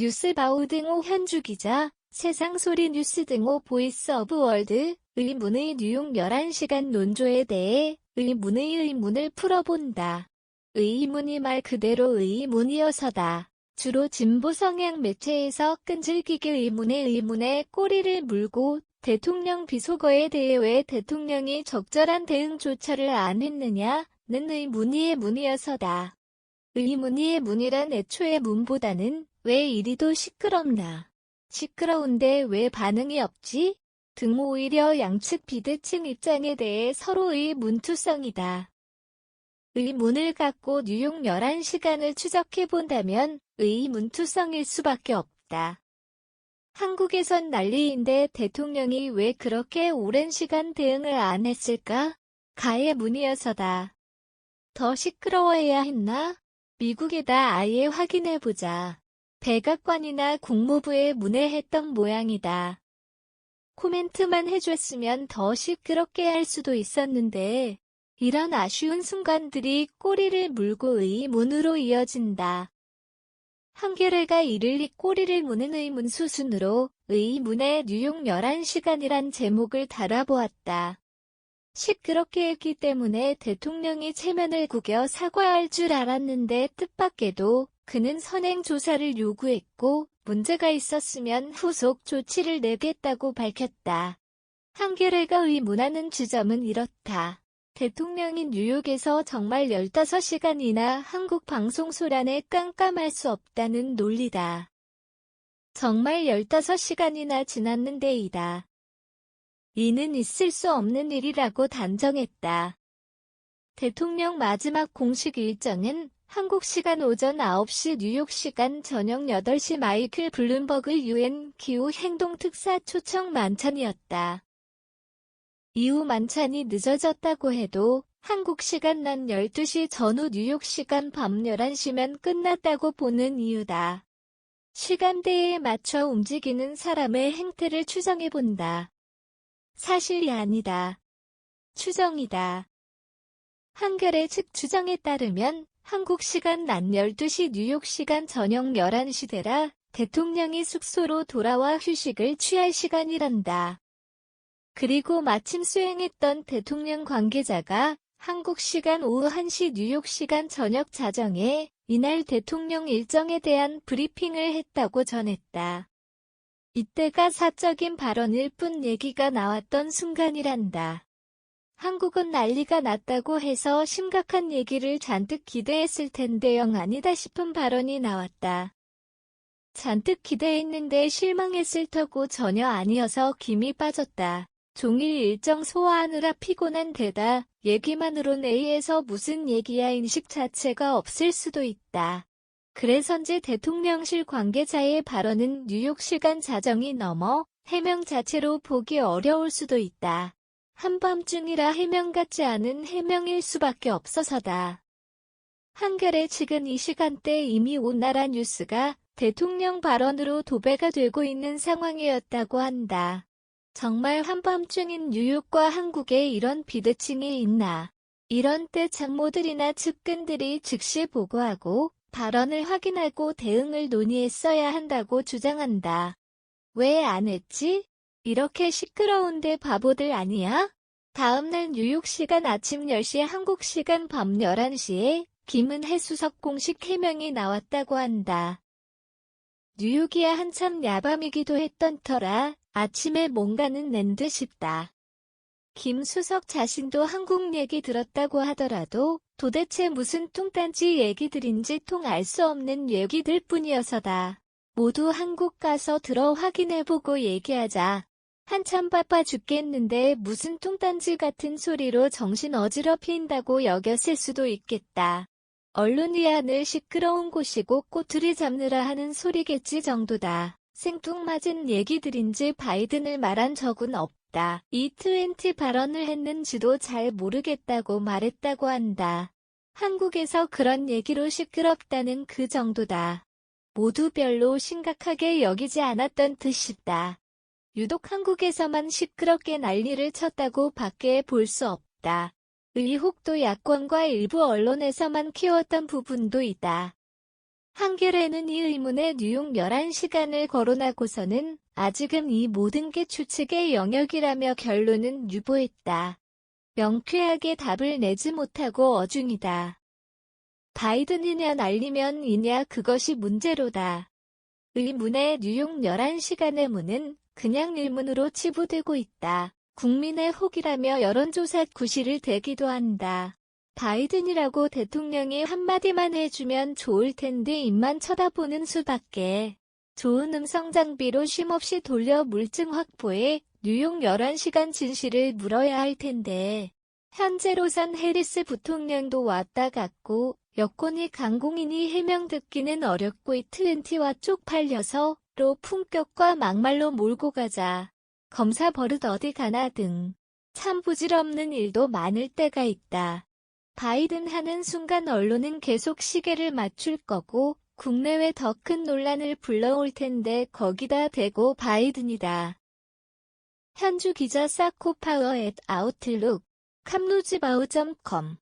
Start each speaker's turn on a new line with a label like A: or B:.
A: 뉴스바우 등호 현주 기자, 세상소리 뉴스 등호 보이스 오브 월드, 의문의 뉴욕 11시간 논조에 대해 의문의 의문을 풀어본다. 의문이 말 그대로 의문이어서다. 주로 진보 성향 매체에서 끈질기게 의문에 꼬리를 물고 대통령 비속어에 대해 왜 대통령이 적절한 대응 조처를 안 했느냐는 의문이의 문이어서다. 의문이의 문이란 애초의 문보다는 왜 이리도 시끄럽나? 시끄러운데 왜 반응이 없지? 등 오히려 양측 비대칭 입장에 대해 서로의 문투성이다. 의문을 갖고 뉴욕 11시간을 추적해본다면 의문투성일 수밖에 없다. 한국에선 난리인데 대통령이 왜 그렇게 오랜 시간 대응을 안 했을까? 가의 문이어서다. 더 시끄러워해야 했나? 미국에다 아예 확인해보자. 백악관이나 국무부에 문의했던 모양이다. 코멘트만 해줬으면 더 시끄럽게 할 수도 있었는데 이런 아쉬운 순간들이 꼬리를 물고 의문으로 이어진다. 한겨레가 이를 이 꼬리를 무는 의문 수순으로 의문의 뉴욕 11시간이란 제목을 달아보았다. 시끄럽게 했기 때문에 대통령이 체면을 구겨 사과할 줄 알았는데 뜻밖에도 그는 선행 조사를 요구했고 문제가 있었으면 후속 조치를 내겠다고 밝혔다. 한겨레가 의문하는 지점은 이렇다. 대통령이 뉴욕에서 정말 15시간이나 한국 방송소란에 깜깜할 수 없다는 논리다. 정말 15시간이나 지났는데이다. 이는 있을 수 없는 일이라고 단정했다. 대통령 마지막 공식 일정은 한국 시간 오전 9시 뉴욕 시간 저녁 8시 마이클 블룸버그 UN 기후행동 특사 초청 만찬이었다. 이후 만찬이 늦어졌다고 해도 한국 시간 낮 12시 전후 뉴욕 시간 밤 11시면 끝났다고 보는 이유다. 시간대에 맞춰 움직이는 사람의 행태를 추정해본다. 사실이 아니다. 추정이다. 한겨레 측 추정에 따르면 한국 시간 낮 12시 뉴욕 시간 저녁 11시대라 대통령이 숙소로 돌아와 휴식을 취할 시간이란다. 그리고 마침 수행했던 대통령 관계자가 한국 시간 오후 1시 뉴욕 시간 저녁 자정에 이날 대통령 일정에 대한 브리핑을 했다고 전했다. 이때가 사적인 발언일 뿐 얘기가 나왔던 순간이란다. 한국은 난리가 났다고 해서 심각한 얘기를 잔뜩 기대했을 텐데 영 아니다 싶은 발언이 나왔다. 잔뜩 기대했는데 실망했을 터고 전혀 아니어서 김이 빠졌다. 종일 일정 소화하느라 피곤한 데다 얘기만으론 A에서 무슨 얘기야 인식 자체가 없을 수도 있다. 그래서인지 대통령실 관계자의 발언은 뉴욕 시간 자정이 넘어 해명 자체로 보기 어려울 수도 있다. 한밤중이라 해명 같지 않은 해명일 수밖에 없어서다. 한겨레 측은 이 시간대 이미 온나라 뉴스가 대통령 발언으로 도배가 되고 있는 상황이었다고 한다. 정말 한밤중인 뉴욕과 한국에 이런 비대칭이 있나. 이런 때 참모들이나 측근들이 즉시 보고하고 발언을 확인하고 대응을 논의했어야 한다고 주장한다. 왜 안 했지? 이렇게 시끄러운데 바보들 아니야? 다음날 뉴욕 시간 아침 10시 한국 시간 밤 11시에 김은혜 수석 공식 해명이 나왔다고 한다. 뉴욕이야 한참 야밤이기도 했던 터라 아침에 뭔가는 낸 듯 싶다. 김 수석 자신도 한국 얘기 들었다고 하더라도 도대체 무슨 뚱딴지 얘기들인지 통 알 수 없는 얘기들 뿐이어서다. 모두 한국 가서 들어 확인해보고 얘기하자. 한참 바빠 죽겠는데 무슨 뚱딴지 같은 소리로 정신 어지럽힌다고 여겼을 수도 있겠다. 언론이야 늘 시끄러운 곳이고 꼬투리 잡느라 하는 소리겠지 정도다. 생뚱맞은 얘기들인지 바이든을 말한 적은 없다. E20 발언을 했는지도 잘 모르겠다고 말했다고 한다. 한국에서 그런 얘기로 시끄럽다는 그 정도다. 모두 별로 심각하게 여기지 않았던 듯 싶다. 유독 한국에서만 시끄럽게 난리를 쳤다고 밖에 볼 수 없다. 의혹도 야권과 일부 언론에서만 키웠던 부분도 있다. 한겨레는 이 의문에 뉴욕 11시간을 거론하고서는 아직은 이 모든 게 추측의 영역이라며 결론은 유보했다. 명쾌하게 답을 내지 못하고 어중이다. 바이든이냐 날리면 이냐 그것이 문제로다. 의문의 뉴욕 11시간의 문은 그냥 일문으로 치부되고 있다. 국민의 혹이라며 여론조사 구실을 대기도 한다. 바이든이라고 대통령이 한마디만 해주면 좋을 텐데 입만 쳐다보는 수밖에. 좋은 음성 장비로 쉼없이 돌려 물증 확보해 뉴욕 11시간 진실을 물어야 할 텐데. 현재로선 해리스 부통령도 왔다 갔고 여권이 강공인이 해명 듣기는 어렵고 이 트웬티와 쪽팔려서 로 품격과 막말로 몰고 가자. 검사 버릇 어디 가나 등. 참 부질없는 일도 많을 때가 있다. 바이든 하는 순간 언론은 계속 시계를 맞출 거고 국내외 더 큰 논란을 불러올 텐데 거기다 대고 바이든이다. 현주 기자 사코파워 @아웃룩 캄루즈바우.com